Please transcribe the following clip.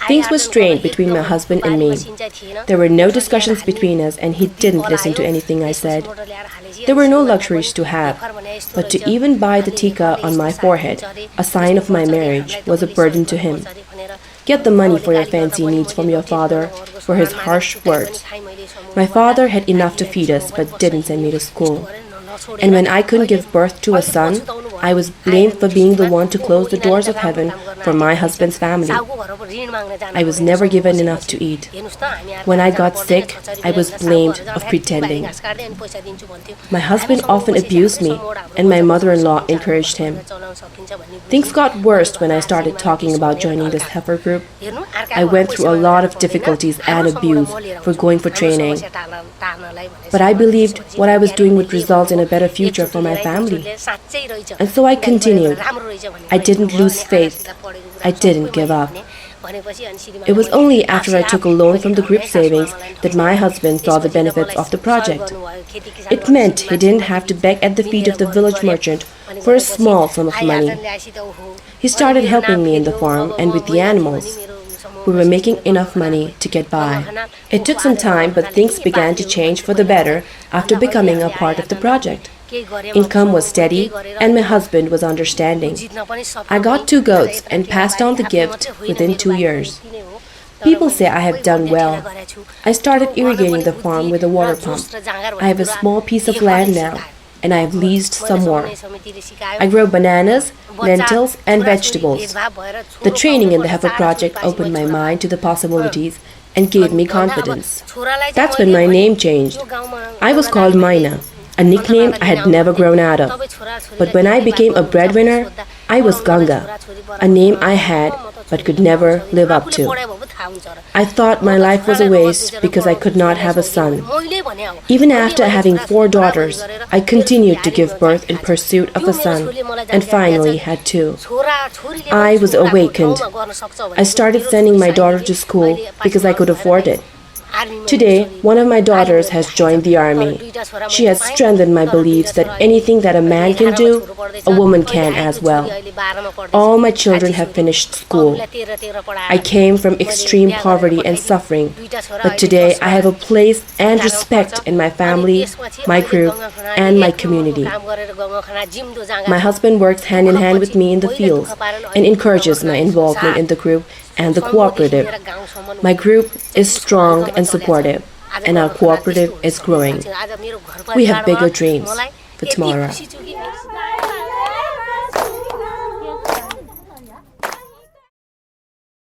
Things were strained between my husband and me. There were no discussions between us, and he didn't listen to anything I said. There were no luxuries to have, but to even buy the tika on my forehead, a sign of my marriage, was a burden to him. Get the money for your fancy needs from your father, were his harsh words. My father had enough to feed us, but didn't send me to school. And when I couldn't give birth to a son, I was blamed for being the one to close the doors of heaven for my husband's family. I was never given enough to eat. When I got sick, I was blamed of pretending. My husband often abused me, and my mother-in-law encouraged him. Things got worse when I started talking about joining this Heifer group. I went through a lot of difficulties and abuse for going for training. But I believed what I was doing would result in a better future for my family. And so I continued. I didn't lose faith. I didn't give up. It was only after I took a loan from the group savings that my husband saw the benefits of the project. It meant he didn't have to beg at the feet of the village merchant for a small sum of money. He started helping me in the farm and with the animals. We were making enough money to get by. It took some time, but things began to change for the better after becoming a part of the project. Income was steady, and my husband was understanding. I got 2 goats and passed on the gift within 2 years. People say I have done well. I started irrigating the farm with a water pump. I have a small piece of land now, and I have leased some more. I grow bananas, lentils, and vegetables. The training in the Heifer project opened my mind to the possibilities and gave me confidence. That's when my name changed. I was called Maina, a nickname I had never grown out of. But when I became a breadwinner, I was Ganga, a name I had but could never live up to. I thought my life was a waste because I could not have a son. Even after having 4 daughters, I continued to give birth in pursuit of a son, and finally had 2. I was awakened. I started sending my daughter to school because I could afford it. Today, one of my daughters has joined the army. She has strengthened my beliefs that anything that a man can do, a woman can as well. All my children have finished school. I came from extreme poverty and suffering, but today I have a place and respect in my family, my group, and my community. My husband works hand in hand with me in the fields and encourages my involvement in the group and the cooperative. My group is strong and supportive, and our cooperative is growing. We have bigger dreams for tomorrow.